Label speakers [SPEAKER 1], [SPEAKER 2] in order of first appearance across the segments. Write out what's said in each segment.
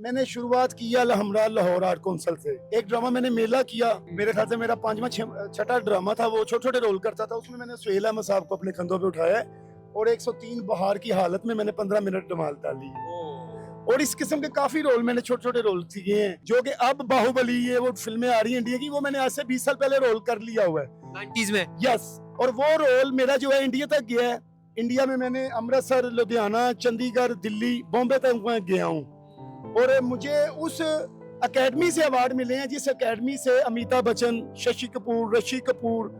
[SPEAKER 1] मैंने शुरुआत की अलहमरा लाहौर आर्ट कौंसल से। एक ड्रामा मैंने मेला किया, मेरे ख्याल से मेरा पांचवा छठा ड्रामा था, वो छोटे छोटे रोल करता था। उसमें मैंने सुहेल अहमद साहब को अपने कंधों पे उठाया है और 103 बहार की हालत में मैंने 15 मिनट धमाल डाली है। और इस किस्म के काफी रोल मैंने छोटे छोटे रोल किए हैं, जो कि अब बाहुबली ये वो फिल्में आ रही हैं इंडिया की, वो मैंने आज से 20 साल पहले रोल कर लिया हुआ है
[SPEAKER 2] 90s में।
[SPEAKER 1] यस। और वो रोल मेरा जो है इंडिया तक गया है। इंडिया में मैंने अमृतसर, लुधियाना, चंडीगढ़, दिल्ली, बॉम्बे तक मैं गया हूँ। और मुझे उस अकेडमी से अवार्ड मिले हैं जिस अकेडमी से अमिताभ बच्चन, शशि कपूर, ऋषि कपूर,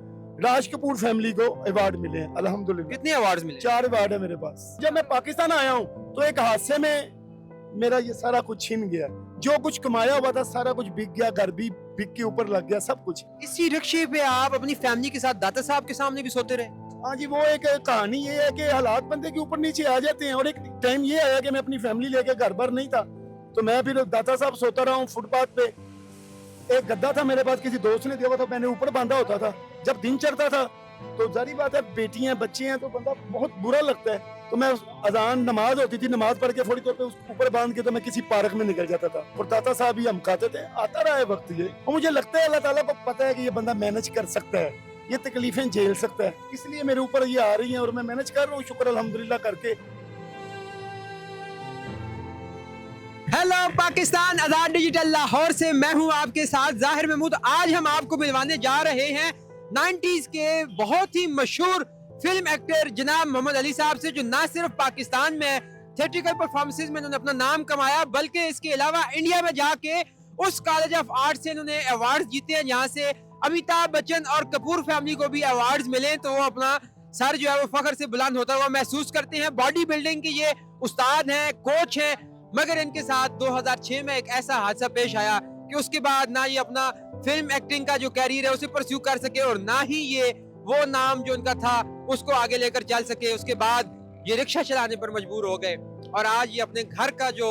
[SPEAKER 1] राज कपूर फैमिली को अवार्ड मिले हैं अल्हम्दुलिल्लाह।
[SPEAKER 2] कितने अवार्ड्स मिले?
[SPEAKER 1] 4 अवार्ड है मेरे पास। जब मैं पाकिस्तान आया हूँ तो एक हादसे में मेरा ये सारा कुछ छिन गया। जो कुछ कमाया हुआ था सारा कुछ बिक गया, घर भी बिक के ऊपर लग गया, सब कुछ।
[SPEAKER 2] इसी रिक्शे पे आप अपनी फैमिली के साथ दाता साहब के सामने भी सोते रहे?
[SPEAKER 1] हाँ जी, वो एक कहानी ये है कि हालात बंदे के ऊपर नीचे आ जाते हैं। और एक टाइम ये आया कि मैं अपनी फैमिली लेके घर पर नहीं था, तो मैं फिर दाता साहब सोता रहा हूँ फुटपाथ पे। एक गद्दा था मेरे पास, किसी दोस्त ने दिया हुआ था, मैंने ऊपर बांधा होता था। जब दिन चढ़ता था तो जारी बात है, बेटियां बच्चे हैं तो बंदा बहुत बुरा लगता है। तो मैं अजान नमाज होती थी, नमाज पढ़ के फौरी तौर पे उस ऊपर बांध के तो मैं किसी पार्क में निकल जाता था। और दाता साहब ही हम खाते थे। आता रहा है वक्त ये, और मुझे लगता है अल्लाह ताला को पता है कि ये बंदा मैनेज कर सकता है, ये तकलीफें झेल सकता है, इसलिए मेरे ऊपर ये आ रही हैं और मैं मैनेज कर रहा हूँ, शुक्र अल्हम्दुलिल्लाह करके।
[SPEAKER 2] हेलो पाकिस्तान, आजाद डिजिटल लाहौर से मैं हूं आपके साथ जाहिर महमूद। आज हम आपको मिलवाने जा रहे हैं 90s के बहुत ही मशहूर फिल्म एक्टर जनाब मोहम्मद अली साहब से, जो ना सिर्फ पाकिस्तान में थिएट्रिकल परफॉर्मेंसेज में उन्होंने अपना नाम कमाया, बल्कि इसके अलावा इंडिया में जाके उस कॉलेज ऑफ आर्ट से उन्होंने अवार्ड जीते हैं, जहाँ से अमिताभ बच्चन और कपूर फैमिली को भी अवार्ड मिले। तो वो अपना सर जो है वो फख्र से बुलंद होता हुआ महसूस करते हैं। बॉडी बिल्डिंग के ये उस्ताद हैं, कोच हैं, मगर इनके साथ 2006 में एक ऐसा हादसा पेश आया कि उसके बाद ना ये अपना फिल्म एक्टिंग का जो कैरियर है उसे परस्यू कर सके और ना ही ये वो नाम जो उनका था उसको आगे लेकर चल सके। उसके बाद ये रिक्शा चलाने पर मजबूर हो गए और आज ये अपने घर का जो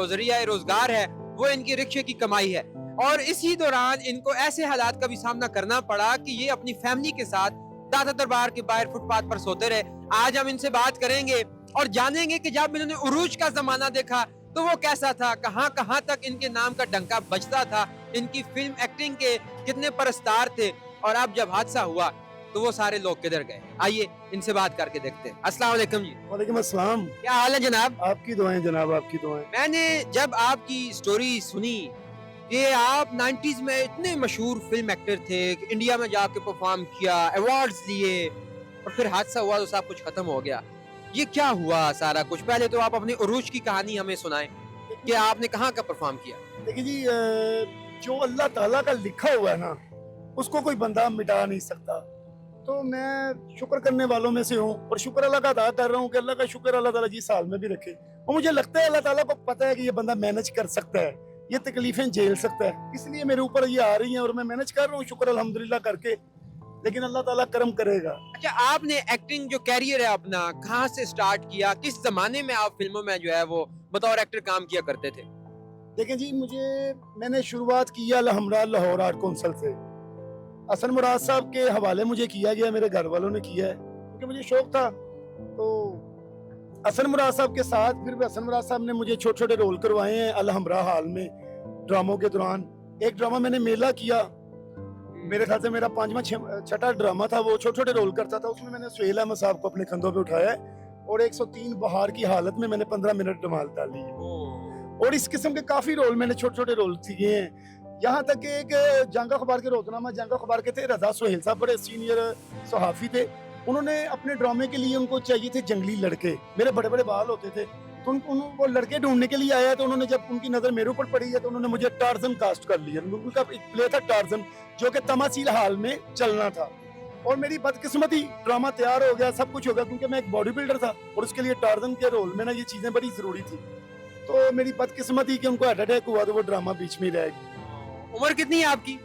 [SPEAKER 2] जरिया रोजगार है वो इनकी रिक्शे की कमाई है। और इसी दौरान इनको ऐसे हालात का भी सामना करना पड़ा कि ये अपनी फैमिली के साथ दादा दरबार के बाहर फुटपाथ पर सोते रहे। आज हम इनसे बात करेंगे और जानेंगे कि जब इन्होंने उरूज का जमाना देखा तो वो कैसा था, कहां कहां तक इनके नाम का डंका बजता था, इनकी फिल्म एक्टिंग के कितने परस्तार थे, और अब जब हादसा हुआ तो वो सारे लोग किधर गए। आइए इनसे बात करके देखते हैं। अस्सलाम वालेकुम जी।
[SPEAKER 1] वालेकुम अस्सलाम।
[SPEAKER 2] क्या हाल है जनाब?
[SPEAKER 1] आपकी दुआएं जनाब, आपकी दुआएं।
[SPEAKER 2] मैंने जब आपकी स्टोरी सुनी कि आप 90s में इतने मशहूर फिल्म एक्टर थे कि इंडिया में जाके परफॉर्म किया, अवार्ड्स लिए, और फिर हादसा हुआ तो सब कुछ खत्म हो गया, ये क्या हुआ सारा कुछ? पहले तो आप अपनी उरूज की कहानी हमें सुनाएं कि आपने कहाँ का परफॉर्म किया।
[SPEAKER 1] देखिए जी, जो अल्लाह ताला का लिखा हुआ है ना, उसको कोई बंदा मिटा नहीं सकता। तो मैं शुक्र करने वालों में से हूँ और शुक्र अल्लाह का अदा कर रहा हूँ कि अल्लाह का शुक्र अल्लाह ताला जी साल में भी रखे। और मुझे लगता है अल्लाह ताला को पता है कि ये बंदा मैनेज कर सकता है, ये तकलीफें झेल सकता है, इसलिए मेरे ऊपर ये आ रही हैं और मैं मैनेज कर रहा हूँ, शुक्र अल्हम्दुलिल्लाह करके। लेकिन अल्लाह ताला करम करेगा।
[SPEAKER 2] अच्छा, आपने एक्टिंग जो कैरियर है अपना कहाँ से स्टार्ट किया? किस जमाने में आप फिल्मों में जो है वो बतौर एक्टर काम किया करते थे?
[SPEAKER 1] देखें जी, मैंने शुरुआत की अलहमरा लाहौर आर्ट कौंसल से। हसन मुराद साहब के हवाले मुझे किया गया, मेरे घर वालों ने किया है क्योंकि मुझे शौक था। तो हसन मुराद साहब के साथ फिर हसन मुराद साहब ने मुझे छोटे छोटे रोल करवाए हैं अलहमरा हाल में ड्रामों के दौरान। एक ड्रामा मैंने मेला किया, मेरे ख्याल से मेरा पांचवा छठा ड्रामा था, वो छोटे छोटे रोल करता था। उसमें मैंने सुहेल अहमद साहब को अपने कंधों पे उठाया है और 103 बहार की हालत में मैंने 15 मिनट धमाल डाली है। और इस किस्म के काफी रोल मैंने छोटे छोटे रोल किए हैं। यहाँ तक कि एक जंग अखबार के रोजनामा जंग अखबार के थे, रजा सुहेल साहब बड़े सीनियर सहाफी थे। उन्होंने अपने ड्रामे के लिए उनको चाहिए थे जंगली लड़के, मेरे बड़े बड़े बाल होते थे, तो वो लड़के ढूंढने के लिए आया। तो उन्होंने जब उनकी नजर मेरे ऊपर पड़ी है तो उन्होंने मुझे टार्जन कास्ट कर लिया। उनका एक प्ले था टार्जन, जो कि तमासील हाल में चलना था। और मेरी बदकिस्मती, ड्रामा तैयार हो गया, सब कुछ हो गया, क्योंकि मैं एक बॉडी बिल्डर था और उसके लिए टार्जन के रोल में ना ये चीजें बड़ी जरूरी थी। तो मेरी बदकिस्मती कि उनको हार्ट अटैक हुआ तो वो ड्रामा बीच में रह गया।
[SPEAKER 2] उम्र कितनी है आपकी?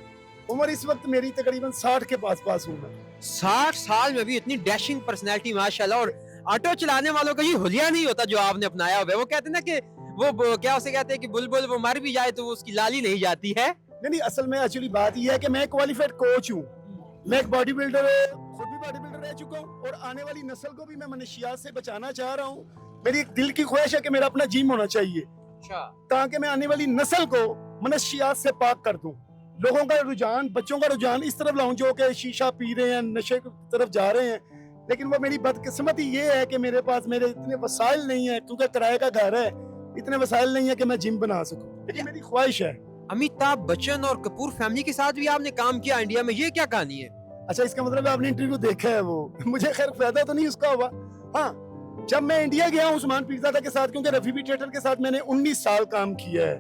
[SPEAKER 1] उम्र इस वक्त मेरी तकरीबन 60 के पास हूँ मैं।
[SPEAKER 2] 60 साल में भी इतनी डैशिंग पर्सनैलिटी माशाल्लाह। और ऑटो चलाने वालों का ये हुलिया नहीं होता जो आपने अपनाया हुआ है। वो कहते हैं ना कि वो क्या उसे कहते हैं कि बुलबुल वो मर भी जाए तो वो उसकी लाली नहीं जाती है।
[SPEAKER 1] नहीं, असल में एक्चुअली बात यह है कि मैं क्वालिफाइड कोच हूँ, मैं एक बॉडी बिल्डर, खुद भी बॉडी बिल्डर रह चुका हूँ और आने वाली नस्ल को भी मैं मनशियात से बचाना चाह रहा हूँ। मेरी एक दिल की ख्वाहिश है कि मेरा अपना जिम होना चाहिए,
[SPEAKER 2] अच्छा।
[SPEAKER 1] ताकि मैं आने वाली नस्ल को मनशियात से पाक कर दूं, लोगों का रुझान, बच्चों का रुझान इस तरफ लाऊं जो कि शीशा पी रहे हैं, नशे की तरफ जा रहे हैं। लेकिन वो मेरी बदकिस्मती ये है कि मेरे पास मेरे इतने वसाइल नहीं है, क्योंकि किराए का घर है, इतने वसाइल नहीं है कि मैं जिम बना सकूं। लेकिन मेरी ख्वाहिश है।
[SPEAKER 2] अमिताभ बच्चन और कपूर फैमिली के साथ भी आपने काम किया इंडिया में, ये क्या कहानी है?
[SPEAKER 1] अच्छा, इसका मतलब आपने इंटरव्यू देखा है वो मुझे खैर फायदा तो नहीं उसका हुआ। हाँ, जब मैं इंडिया गया हूँ उस्मान पीरज़ादा के साथ, क्योंकि रफी बी थिएटर के साथ मैंने 19 साल काम किया है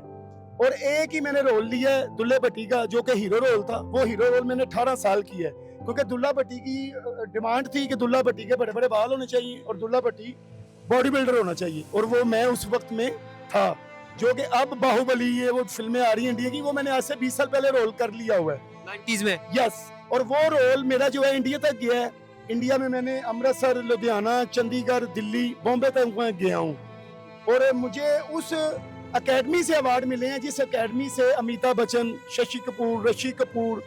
[SPEAKER 1] और एक ही मैंने रोल लिया है दुल्ले भट्टी का, जो कि हीरो रोल था। वो हीरो रोल मैंने 18 साल किया है, क्योंकि दुल्ला भट्टी की डिमांड थी कि दुल्ला भट्टी के बड़े बड़े बाल होने चाहिए और दुल्ला भट्टी बॉडी बिल्डर होना चाहिए, और वो मैं उस वक्त में था। जो कि अब बाहुबली, ये वो फिल्में आ रही हैं इंडिया की, वो मैंने आज से 20 साल पहले रोल कर लिया हुआ है
[SPEAKER 2] 90s में।
[SPEAKER 1] यस। और वो रोल मेरा जो है इंडिया तक गया है। इंडिया में मैंने अमृतसर, लुधियाना, चंडीगढ़, दिल्ली, बॉम्बे तक मैं गया हूँ, और मुझे उस अकेडमी से अवार्ड मिले हैं जिस अकेडमी से अमिताभ बच्चन, शशि कपूर, ऋषि कपूर,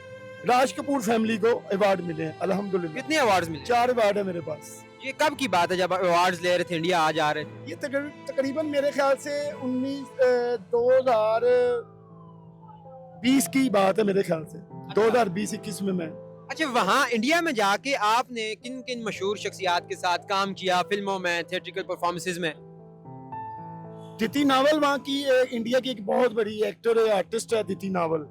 [SPEAKER 1] राज कपूर फैमिली को अवार्ड मिले हैं अल्हम्दुलिल्लाह।
[SPEAKER 2] कितने अवार्ड्स मिले?
[SPEAKER 1] 4 अवार्ड है मेरे पास।
[SPEAKER 2] ये कब की बात है जब अवार्ड्स ले रहे थे, इंडिया आ जा रहे थे?
[SPEAKER 1] ये तकरीबन मेरे ख्याल से 2020 की बात है मेरे ख्याल से। 2020-21 में मैं।
[SPEAKER 2] अच्छा, वहाँ इंडिया में जाके आपने किन किन मशहूर शख्सियात के साथ काम किया, फिल्मों में, थिएट्रिकल परफॉर्मेंसेस में?
[SPEAKER 1] दिति नावल वहाँ की इंडिया की एक बहुत बड़ी एक्टर है, आर्टिस्ट है दिति नावल।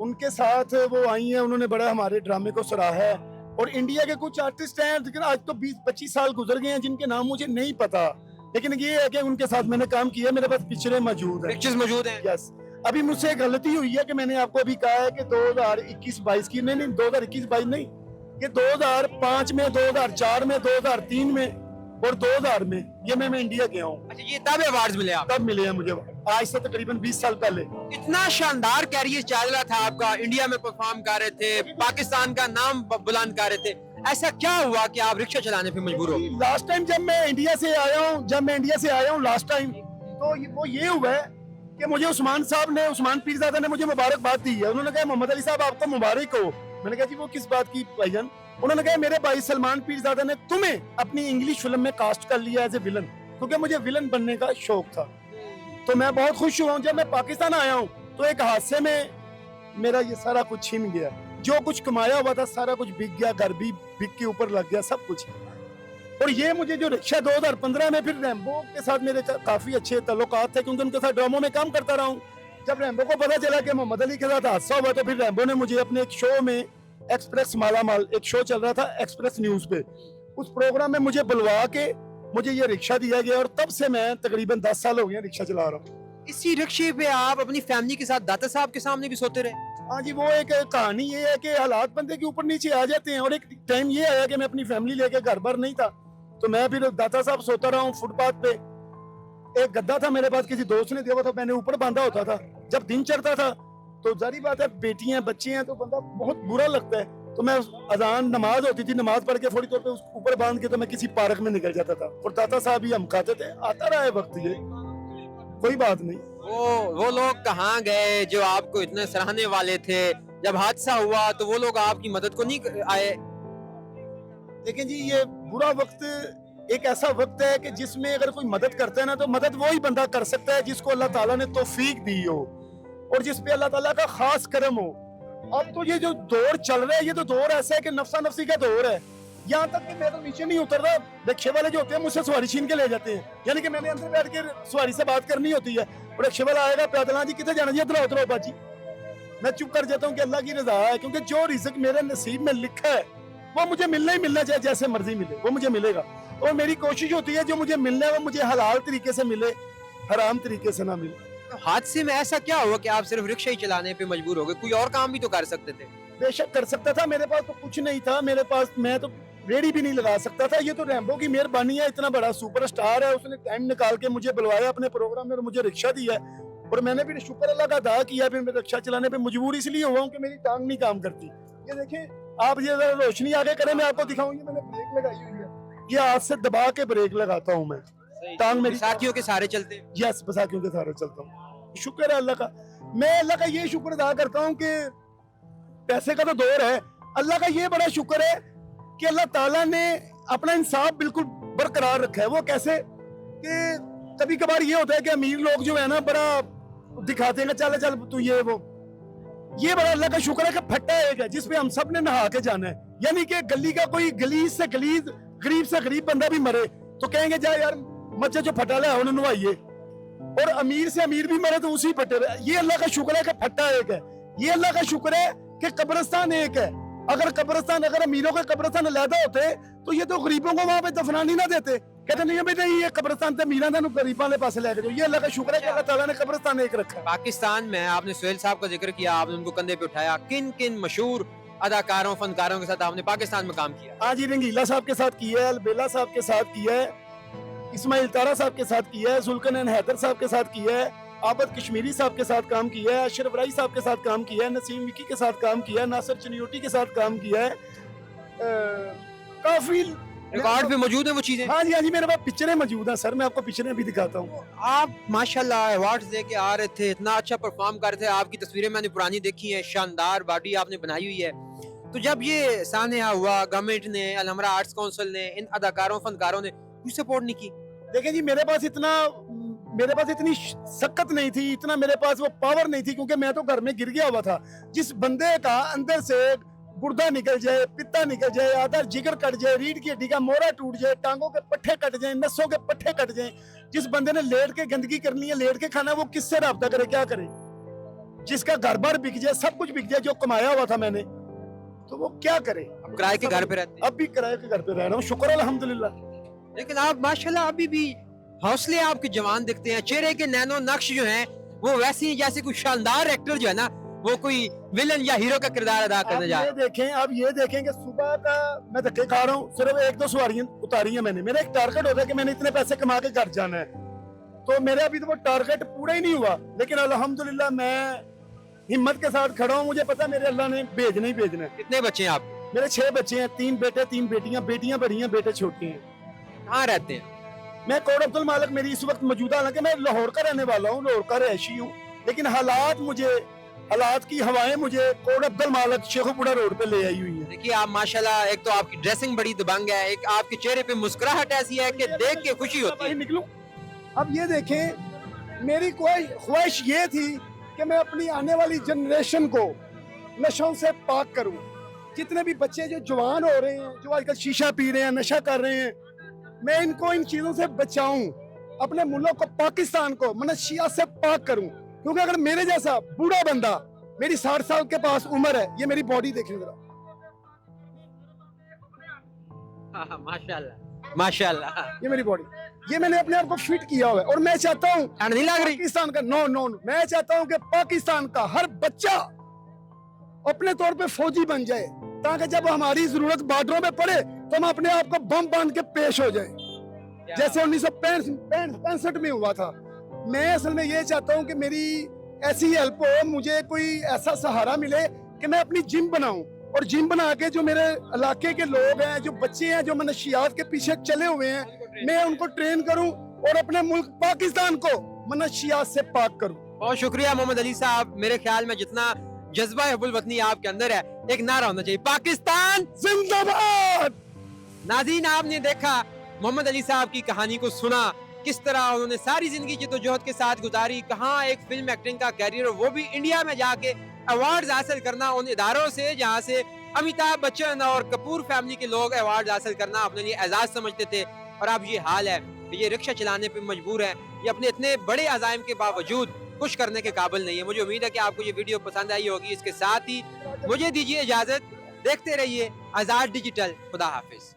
[SPEAKER 1] उनके साथ वो आई हैं, उन्होंने बड़ा हमारे ड्रामे को सराहा है। और इंडिया के कुछ आर्टिस्ट हैं, लेकिन आज तो 20-25 साल गुजर गए हैं जिनके नाम मुझे नहीं पता, लेकिन ये है कि उनके साथ मैंने काम किया, मेरे पास पिक्चरें मौजूद हैं।
[SPEAKER 2] पिक्चर्स मौजूद हैं।
[SPEAKER 1] यस। अभी मुझसे एक गलती हुई है कि मैंने आपको अभी कहा है कि 2021-22 की, नहीं 2021-22 नहीं, ये 2005 में, 2004 में, 2003 में और 2000 में ये मैं इंडिया गया हूँ।
[SPEAKER 2] अच्छा, ये तब अवार्ड्स मिले आप?
[SPEAKER 1] तब मिले हैं मुझे, आज से तकरीबन 20 साल पहले।
[SPEAKER 2] इतना शानदार कैरियर चल रहा था आपका, इंडिया में परफॉर्म कर रहे थे, पाकिस्तान का नाम बुलंद कर रहे थे, ऐसा क्या हुआ कि आप रिक्शा चलाने पे मजबूर हो गए?
[SPEAKER 1] लास्ट टाइम जब मैं इंडिया से आया हूँ लास्ट टाइम, तो वो ये हुआ है कि मुझे उस्मान पीरज़ादा ने मुझे मुबारकबाद दी है। उन्होंने कहा मोहम्मद अली साहब आपको मुबारक हो। मैंने कहा जी वो किस बात की भाईजान? उन्होंने कहा मेरे भाई सलमान पीरज़ादा ने तुम्हें अपनी इंग्लिश फिल्म में कास्ट कर लिया एज ए विलन, क्योंकि मुझे विलन बनने का शौक था। तो मैं बहुत खुश हुआ हूँ। जब मैं पाकिस्तान आया हूँ तो एक हादसे में मेरा ये सारा कुछ छीन गया, जो कुछ कमाया हुआ था सारा कुछ बिक गया, घर भी बिक के ऊपर लग गया, सब कुछ। और ये मुझे जो रिक्शा 2015 में, फिर रैम्बो के साथ मेरे काफी अच्छे ताल्लुकात थे, क्योंकि उनके साथ ड्रामों में काम करता रहा हूँ। जब रैम्बो को पता चला कि मोहम्मद अली के साथ हादसा हुआ, तो फिर रैम्बो ने मुझे अपने एक शो में, एक्सप्रेस मालामाल एक शो चल रहा था एक्सप्रेस न्यूज पे, उस प्रोग्राम में मुझे बुलवा के मुझे ये रिक्शा दिया गया, और तब से मैं तकरीबन 10 साल हो गए रिक्शा चला रहा हूँ।
[SPEAKER 2] इसी रिक्शे पे आप अपनी फैमिली के साथ दाता साहब के सामने भी सोते रहे?
[SPEAKER 1] हाँ जी, वो एक कहानी ये है कि हालात बंदे के ऊपर नीचे आ जाते हैं, और एक टाइम ये आया कि मैं अपनी फैमिली लेके घर भर नहीं था, तो मैं फिर दाता साहब सोता रहा हूँ फुटपाथ पे। एक गद्दा था मेरे पास, किसी दोस्त ने दिया था, मैंने ऊपर बांधा होता था। जब दिन चढ़ता था तो जारी बात है बेटियां बच्चे हैं तो बंदा बहुत बुरा लगता है, तो मैं अजान नमाज होती थी, नमाज पढ़ के फौरी तौर पे ऊपर बांध के तो मैं किसी पार्क में निकल जाता था, और दाता साहब ही हम खाते थे। आता रहा है वक्त, ये कोई बात नहीं।
[SPEAKER 2] वो लोग कहाँ गए जो आपको इतने सराहने वाले थे? जब हादसा हुआ तो वो लोग आपकी मदद को नहीं आए?
[SPEAKER 1] लेकिन जी ये बुरा वक्त एक ऐसा वक्त है कि जिसमें अगर कोई मदद करता है ना, तो मदद वो ही बंदा कर सकता है जिसको अल्लाह ताला ने तौफीक दी हो और जिस पे अल्लाह ताला का खास करम हो। अब तो ये जो दौर चल रहा है, ये तो दौर ऐसा है कि नफसा नफसी का दौर है। यहाँ तक कि मैं तो नीचे नहीं उतर रहा, रिक्शे वाले जो होते हैं मुझसे सवारी छीन के ले जाते हैं, यानी कि मैंने अंदर बैठ के सवारी से बात करनी होती है, और रिक्शे वाला आएगा पैदल, जी कितने जाना जी, इधर उतरो बाजी। मैं चुप कर जाता हूँ कि अल्लाह की रजा है, क्योंकि जो रिज़्क मेरे नसीब में लिखा है वो मुझे मिलना ही मिलना चाहिए, जैसे मर्जी मिले वो मुझे मिलेगा। और मेरी कोशिश होती है जो मुझे मिलना है वो मुझे हलाल तरीके से मिले, हराम तरीके से ना मिले।
[SPEAKER 2] हादसे में ऐसा क्या हुआ कि आप सिर्फ रिक्शा ही चलाने पे मजबूर हो गए? कोई और काम भी तो कर सकते थे।
[SPEAKER 1] बेशक कर सकता था, मेरे पास तो कुछ नहीं था, मेरे पास मैं तो रेडी भी नहीं लगा सकता था। ये तो रैम्बो की मेहरबानी है, इतना बड़ा सुपरस्टार है, उसने टाइम निकाल के मुझे बुलवाया अपने प्रोग्राम में और मुझे रिक्शा दिया, और मैंने भी शुक्र अल्लाह का अदा किया। फिर मैं रिक्शा चलाने पे मजबूर इसलिए हुआ हूँ कि मेरी टांग नहीं काम करती। ये देखें आप, ये रोशनी आगे करें मैं आपको दिखाऊंगी, मैंने ब्रेक लगाई हुई है, ये हाथ से दबा के ब्रेक लगाता हूँ मैं, टांग मेरी
[SPEAKER 2] साथियों के सारे चलते।
[SPEAKER 1] यस, बसाकियों के सारे चलता हूँ। शुक्र है अल्लाह का, मैं अल्लाह का ये शुक्र अदा करता हूँ कि पैसे का तो दौर है, अल्लाह का ये बड़ा शुक्र है कि अल्लाह ताला ने अपना इंसाफ बिल्कुल बरकरार रखा है। वो कैसे कि कभी कभार ये होता है कि अमीर लोग जो है ना बड़ा दिखाते हैं कि चल चल तू ये वो, ये बड़ा अल्लाह का शुक्र है कि फट्टा एक है जिसपे हम सब ने नहा के जाना है। यानी कि गली का कोई गलीज से गलीज, गरीब से गरीब बंदा भी मरे तो कहेंगे जा यार मस्जिद जो फटा है उन्हें नवाइए, और अमीर से अमीर भी मरे तो उसी फटे रहे। ये अल्लाह का शुक्र है कि फट्टा एक है। ये अल्लाह का शुक्र है कि कब्रिस्तान एक है। अगर कब्रिस्तान, अगर अमीरों के कब्रिस्तान अलहदा होते तो ये तो गरीबों को वहां पे दफनानी ना देते, कहते नहीं भाई नहीं ये कब्रिस्तान तो मीरा था गरीबों ने पास लेके जाओ। ये अल्लाह का शुक्र है कि अल्लाह ताला ने कब्रिस्तान एक रखा है।
[SPEAKER 2] पाकिस्तान में आपने सुहेल साहब का जिक्र किया, आपने उनको कंधे पे उठाया, किन किन मशहूर अदाकारों फनकारों के साथ आपने पाकिस्तान में काम किया?
[SPEAKER 1] आज ही रंगीला साहब के साथ किया है, अलबेला साहब के साथ किया है, इस्माइल तारा साहब के साथ किया है, जुल्करनैन हैदर साहब के साथ किया है, आबद कश्मीरी साहब के साथ काम किया है, अशरफ राई साहब के साथ काम किया है, नसीम विकी के साथ काम किया है, नासिर चनियोटी के साथ काम किया है। काफी
[SPEAKER 2] रिकॉर्ड पे मौजूद है वो चीजें?
[SPEAKER 1] हाँ जी मेरे पास पिक्चरें मौजूद हैं सर, मैं आपको पिक्चरें भी दिखाता हूँ।
[SPEAKER 2] आप माशाल्लाह अवार्ड्स दे के आ रहे थे, इतना अच्छा परफॉर्म कर रहे थे, आपकी तस्वीरें मैंने पुरानी देखी हैं, शानदार बॉडी आपने बनाई हुई है। तो जब ये सानहा हुआ, गवर्नमेंट ने, अलहमरा आर्ट्स काउंसिल ने, इन अदाकारों फनकारों ने कुछ सपोर्ट नहीं की?
[SPEAKER 1] देखें जी मेरे पास इतनी शक्कत नहीं थी, इतना मेरे पास वो पावर नहीं थी, क्योंकि मैं तो घर में गिर गया हुआ था। जिस बंदे का अंदर से गुर्दा निकल जाए, पित्ता निकल जाए, आधा जिगर कट जाए, रीढ़ की हड्डी का मोरा टूट जाए, टांगों के पट्टे कट जाए, नसों के पट्टे कट जाए, जिस बंदे ने लेट के गंदगी करनी है, लेट के खाना, वो किससे राब्ता करे, क्या करे? जिसका घर बार बिक जाए, सब कुछ बिक जाए जो कमाया हुआ था मैंने, तो वो क्या करे?
[SPEAKER 2] अब किराए के घर पे रहते हैं?
[SPEAKER 1] अब भी किराए के घर पे रह रहा हूँ, शुक्र अल्हम्दुलिल्लाह।
[SPEAKER 2] लेकिन आप माशाल्लाह अभी भी हौसले आपके जवान दिखते हैं, चेहरे के नैनो नक्श जो हैं वो वैसे ही जैसे कोई शानदार एक्टर जो है ना वो कोई विलन या हीरो का किरदार अदा करने जा रहा है।
[SPEAKER 1] अब ये देखें कि सुबह का मैं धक्के खा रहा हूँ, सिर्फ 1-2 सवारियां उतारी हैं मैंने। मेरा एक टारगेट होता है कि मैंने इतने पैसे कमा के घर जाना है, तो मेरे अभी तो वो टारगेट पूरा ही नहीं हुआ, लेकिन अल्हम्दुलिल्लाह मैं हिम्मत के साथ खड़ा हूँ। मुझे पता है मेरे अल्लाह ने भेजना ही भेजना है।
[SPEAKER 2] कितने बच्चे हैं आप?
[SPEAKER 1] मेरे 6 बच्चे हैं, 3 बेटे 3 बेटियां, बेटियां बड़ी हैं, बेटे छोटे हैं।
[SPEAKER 2] कहाँ रहते हैं?
[SPEAKER 1] मैं कोट अब्दुल मालिक मेरी इस वक्त मौजूदा, हालांकि मैं लाहौर का रहने वाला हूँ, लाहौर का रहायशी हूँ, लेकिन हालात की हवाएं मुझे कोट अब्दुल मालिक शेखुपुरा रोड पे ले आई हुई है।
[SPEAKER 2] देखिए आप माशाल्लाह, एक तो आपकी ड्रेसिंग बड़ी दबंग है, एक आपके चेहरे पे मुस्कुराहट ऐसी है कि देख के खुशी होती है।
[SPEAKER 1] निकलूं अब ये देखें, मेरी ख्वाहिश ये थी कि मैं अपनी आने वाली जनरेशन को नशों से पाक करूं। जितने भी बच्चे जो जवान हो रहे हैं, जो आजकल शीशा पी रहे हैं, नशा कर रहे हैं, मैं इनको इन चीजों से बचाऊं, अपने मुल्क को, पाकिस्तान को मनशियात से पाक करूं। क्योंकि अगर मेरे जैसा बूढ़ा बंदा, मेरी 60 साल के पास उम्र है, ये मेरी बॉडी देखें जरा,
[SPEAKER 2] माशाल्लाह माशाल्लाह,
[SPEAKER 1] ये मेरी बॉडी, ये मैंने अपने आप को फिट किया हुआ है। और मैं चाहता हूँ
[SPEAKER 2] ठंड नहीं लग रही?
[SPEAKER 1] पाकिस्तान का नो, मैं चाहता हूँ कि पाकिस्तान का हर बच्चा अपने तौर पे फौजी बन जाए, ताकि जब हमारी जरूरत बॉर्डरों में पड़े तो हम अपने आप को बम बांध के पेश हो जाए, जैसे 1965 में हुआ था। मैं असल में ये चाहता हूँ कि मेरी ऐसी हेल्प हो, मुझे कोई ऐसा सहारा मिले कि मैं अपनी जिम बनाऊं, और जिम बना के जो मेरे इलाके के लोग हैं, जो बच्चे हैं, जो मनशियात के पीछे चले हुए हैं, मैं उनको ट्रेन करूं और अपने मुल्क पाकिस्तान को मनशियात से पाक करूं।
[SPEAKER 2] बहुत शुक्रिया मोहम्मद अली साहब। मेरे ख्याल में जितना जज्बा हुब्बुल वतनी आपके अंदर है, एक नारा होना चाहिए, पाकिस्तान
[SPEAKER 1] जिंदाबाद।
[SPEAKER 2] नाज़रीन, आपने देखा मोहम्मद अली साहब की कहानी को सुना, किस तरह उन्होंने सारी जिंदगी जद्दोजहद के साथ गुजारी, कहाँ एक फिल्म एक्टिंग का कैरियर, वो भी इंडिया में जाके अवार्ड हासिल करना उन इदारों से जहाँ से अमिताभ बच्चन और कपूर फैमिली के लोग अवार्ड हासिल करना अपने लिए एजाज समझते थे। और अब ये हाल है कि ये रिक्शा चलाने पे मजबूर है, ये अपने इतने बड़े अज़ाइम के बावजूद कुछ करने के काबिल नहीं है। मुझे उम्मीद है कि आपको ये वीडियो पसंद आई होगी। इसके साथ ही मुझे दीजिए इजाजत, देखते रहिए आजाद डिजिटल। खुदा हाफिज।